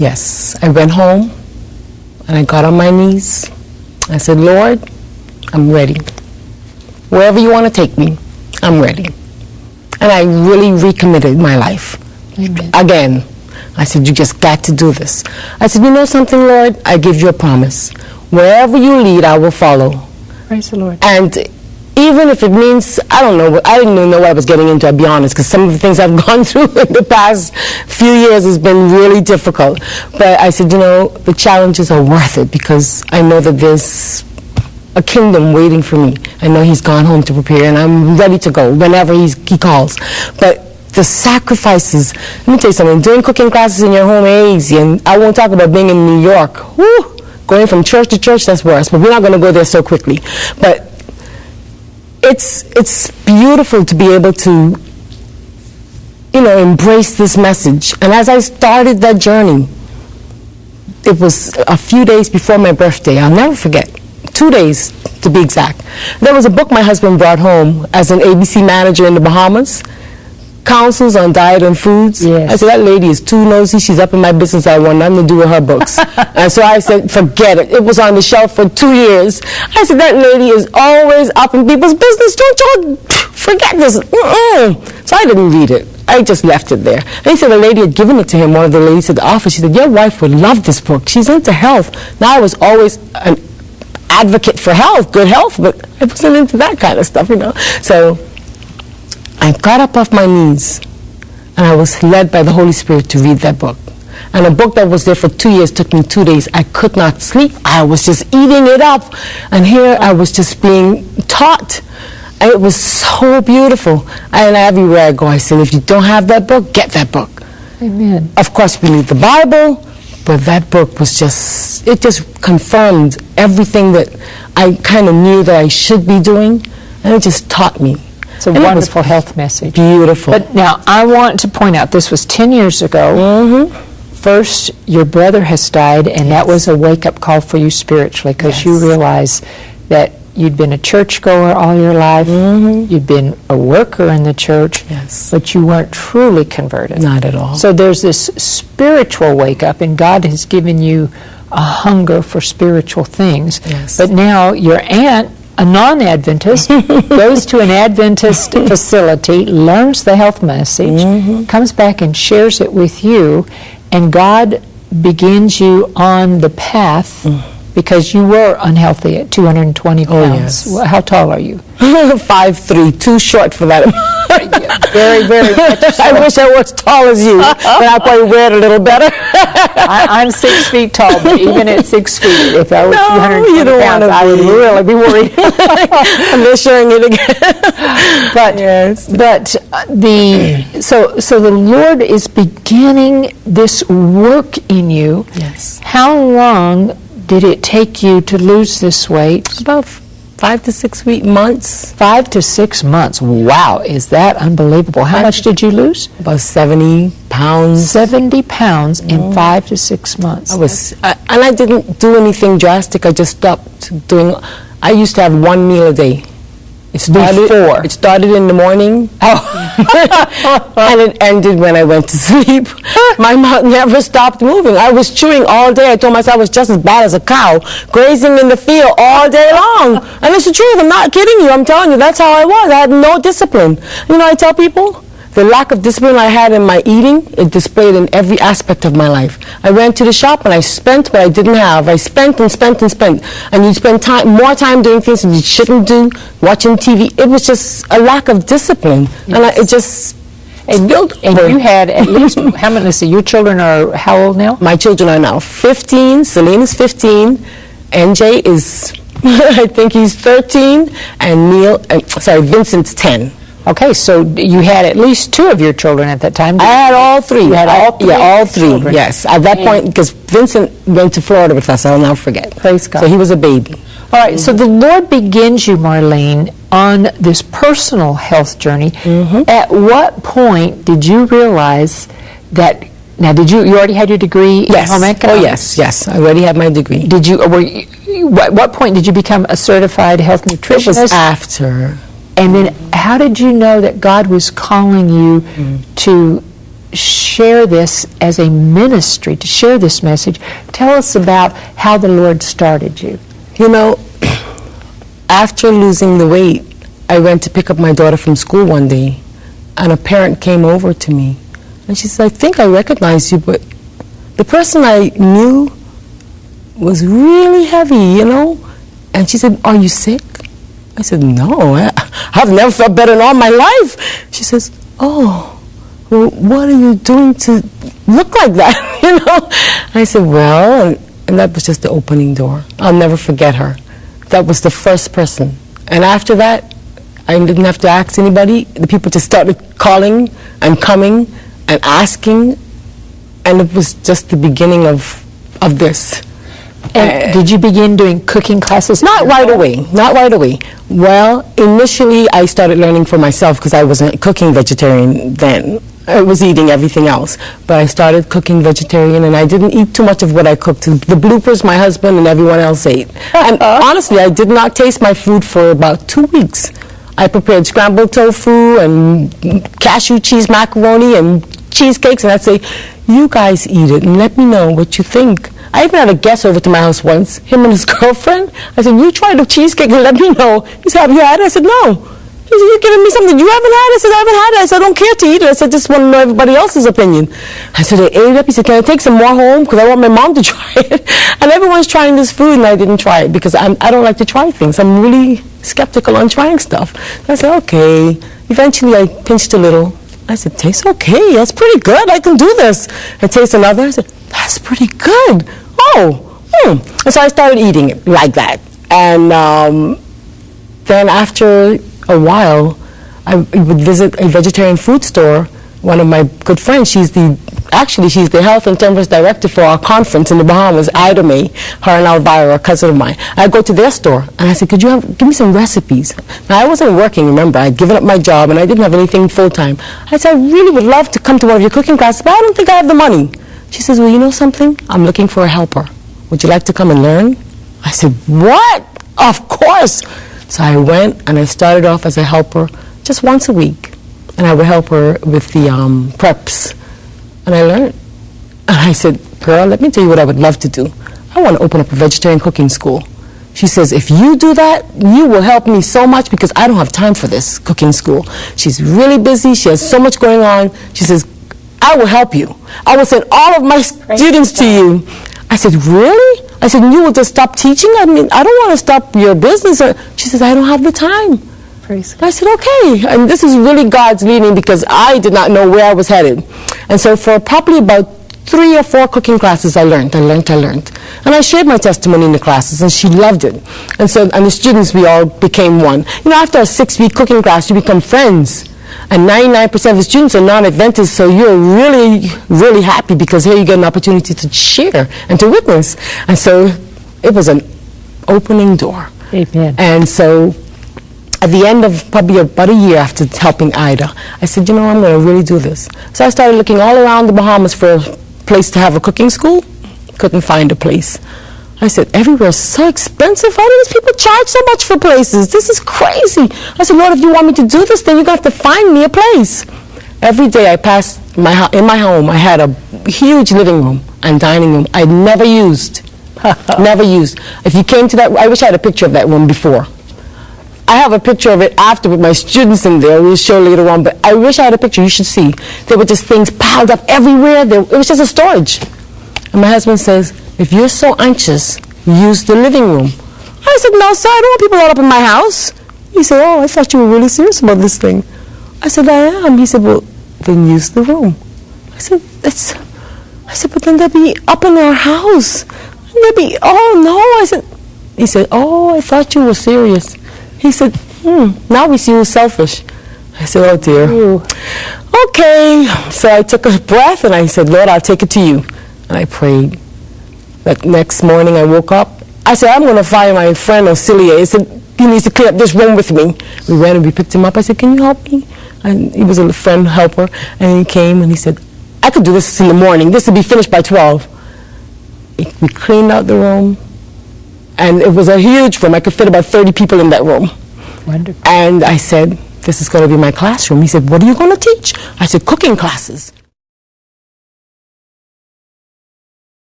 Yes. I went home and I got on my knees. I said, Lord, I'm ready. Wherever you want to take me, I'm ready. And I really recommitted my life. Amen. Again. I said, you just got to do this. I said, you know something, Lord? I give you a promise. Wherever you lead, I will follow. Praise the Lord. And even if it means, I don't know, I didn't even know what I was getting into, I'll be honest, because some of the things I've gone through in the past few years has been really difficult. But I said, you know, the challenges are worth it, because I know that there's a kingdom waiting for me. I know he's gone home to prepare, and I'm ready to go whenever he calls. But the sacrifices, let me tell you something, doing cooking classes in your home ain't easy, and I won't talk about being in New York. Whew, going from church to church, that's worse, but we're not going to go there so quickly. But it's beautiful to be able to, you know, embrace this message. And as I started that journey, it was a few days before my birthday. I'll never forget. 2 days, to be exact. There was a book my husband brought home as an ABC manager in the Bahamas. Counsels on diet and foods. Yes. I said, that lady is too nosy. She's up in my business. I want nothing to do with her books. And so I said, forget it. It was on the shelf for 2 years. I said, that lady is always up in people's business. Don't y'all forget this. So I didn't read it. I just left it there. And he said the lady had given it to him, one of the ladies at the office. She said, your wife would love this book. She's into health. Now, I was always an advocate for health, good health, but I wasn't into that kind of stuff, you know. So I got up off my knees, and I was led by the Holy Spirit to read that book. And a book that was there for 2 years took me 2 days. I could not sleep. I was just eating it up. And here I was just being taught. And it was so beautiful. And everywhere I go, I said, if you don't have that book, get that book. Amen. Of course, we need the Bible, but that book was just, it just confirmed everything that I kind of knew that I should be doing. And it just taught me. It's a wonderful health message. Beautiful. But now, I want to point out, this was 10 years ago. Mm-hmm. First, your brother has died, and that was a wake-up call for you spiritually, because you realized that you'd been a churchgoer all your life, you'd been a worker in the church, but you weren't truly converted. Not at all. So there's this spiritual wake-up, and God has given you a hunger for spiritual things. Yes. But now your aunt, a non-Adventist, goes to an Adventist facility, learns the health message, comes back and shares it with you, and God begins you on the path, because you were unhealthy at 220 pounds. Oh, yes. How tall are you? 5'3", too short for that. Very, very much so. I wish I was as tall as you, but I probably wear it a little better. I'm 6 feet tall, but even at 6 feet, if I was 220 don't pounds, I would really be worried. I'm just showing it again. So the Lord is beginning this work in you. Yes. How long did it take you to lose this weight? About 5 to 6 months. 5 to 6 months. Wow, is that unbelievable? How much did you lose? About 70 pounds. 70 pounds in 5 to 6 months. And I didn't do anything drastic. I just stopped doing. I used to have 1 meal a day. It started in the morning, and it ended when I went to sleep. My mouth never stopped moving. I was chewing all day. I told myself I was just as bad as a cow, grazing in the field all day long. And it's the truth. I'm not kidding you. I'm telling you, that's how I was. I had no discipline. You know, I tell people, the lack of discipline I had in my eating, it displayed in every aspect of my life. I went to the shop and I spent what I didn't have. I spent and spent and spent. And you spend more time doing things that you shouldn't do, watching TV. It was just a lack of discipline. Yes. And you had at least, how many, let's see, your children are how old now? My children are now 15. Celine is 15. NJ is, I think he's 13. And Vincent's 10. Okay, so you had at least 2 of your children at that time. I had all 3. You had all 3? Yeah, all 3, children. yes. At that point, because Vincent went to Florida with us, I'll never forget. Praise God. So he was a baby. All right, so the Lord begins you, Marlene, on this personal health journey. At what point did you realize that, now did you already had your degree in home economics? Oh yes, I already had my degree. Did you, at what point did you become a certified health nutritionist? It was after. And then how did you know that God was calling you to share this as a ministry, to share this message. Tell us about how the Lord started you. You know, after losing the weight, I went to pick up my daughter from school one day, and a parent came over to me, and she said, I think I recognize you, but the person I knew was really heavy, you know? And she said, are you sick? I said, no, I've never felt better in all my life. She says, oh, well, what are you doing to look like that, you know? I said, well, and that was just the opening door. I'll never forget her. That was the first person. And after that, I didn't have to ask anybody. The people just started calling and coming and asking, and it was just the beginning of this. And did you begin doing cooking classes? Not right away. Well, initially I started learning for myself because I wasn't cooking vegetarian then. I was eating everything else. But I started cooking vegetarian, and I didn't eat too much of what I cooked. The bloopers my husband and everyone else ate. And honestly, I did not taste my food for about 2 weeks. I prepared scrambled tofu and cashew cheese macaroni and cheesecakes, and I'd say, you guys eat it and let me know what you think. I even had a guest over to my house once, him and his girlfriend. I said, you tried the cheesecake and let me know. He said, have you had it? I said, no. He said, you're giving me something you haven't had? I said, I haven't had it. I said, I don't care to eat it. I said, I just want to know everybody else's opinion. I said, I ate it up. He said, can I take some more home? Because I want my mom to try it. And everyone's trying this food, and I didn't try it because I don't like to try things. I'm really skeptical on trying stuff. So I said, okay. Eventually, I pinched a little. I said, tastes okay. That's pretty good. I can do this. I taste another. I said, that's pretty good. And so I started eating it like that. And then after a while, I would visit a vegetarian food store. One of my good friends, she's the health and temperance director for our conference in the Bahamas, Ida May, her and Elvira, a cousin of mine. I go to their store, and I said, could you give me some recipes? Now, I wasn't working, remember. I'd given up my job, and I didn't have anything full-time. I said, I really would love to come to one of your cooking classes, but I don't think I have the money. She says, well, you know something? I'm looking for a helper. Would you like to come and learn? I said, what? Of course. So I went, and I started off as a helper just once a week. And I would help her with the preps. And I learned. And I said, girl, let me tell you what I would love to do. I want to open up a vegetarian cooking school. She says, if you do that, you will help me so much because I don't have time for this cooking school. She's really busy. She has so much going on. She says, I will help you. I will send all of my students to you. I said, really? I said, you will just stop teaching? I mean, I don't want to stop your business. She says, I don't have the time. Praise God. I said, okay. And this is really God's leading because I did not know where I was headed. And so for probably about 3 or 4 cooking classes, I learned. And I shared my testimony in the classes, and she loved it. And the students, we all became one. You know, after a 6-week cooking class, you become friends. And 99% of the students are non-Adventists, so you're really, really happy because here you get an opportunity to share and to witness. And so it was an opening door. Amen. And so at the end of probably about a year after helping Ida, I said, you know, I'm going to really do this. So I started looking all around the Bahamas for a place to have a cooking school. Couldn't find a place. I said, everywhere is so expensive. Why do these people charge so much for places? This is crazy. I said, Lord, if you want me to do this, then you're going to have to find me a place. Every day I passed in my home, I had a huge living room and dining room I never used. Never used. If you came to that, I wish I had a picture of that room before. I have a picture of it after with my students in there. We'll show later on, but I wish I had a picture. You should see. There were just things piled up everywhere. It was just a storage. And my husband says, if you're so anxious, use the living room. I said, no, sir, I don't want people all up in my house. He said, oh, I thought you were really serious about this thing. I said, I am. He said, well, then use the room. I said, but then they'll be up in our house. And they'll be, oh, no. He said, oh, I thought you were serious. He said, now we see who's selfish. I said, oh, dear. Ooh. Okay. So I took a breath, and I said, Lord, I'll take it to you. And I prayed. That next morning I woke up. I said, I'm going to find my friend Ocilia. He said, he needs to clean up this room with me. We went and we picked him up. I said, can you help me? And he was a friend helper. And he came and he said, I could do this in the morning. This would be finished by 12. We cleaned out the room. And it was a huge room. I could fit about 30 people in that room. Wonderful. And I said, this is going to be my classroom. He said, what are you going to teach? I said, cooking classes.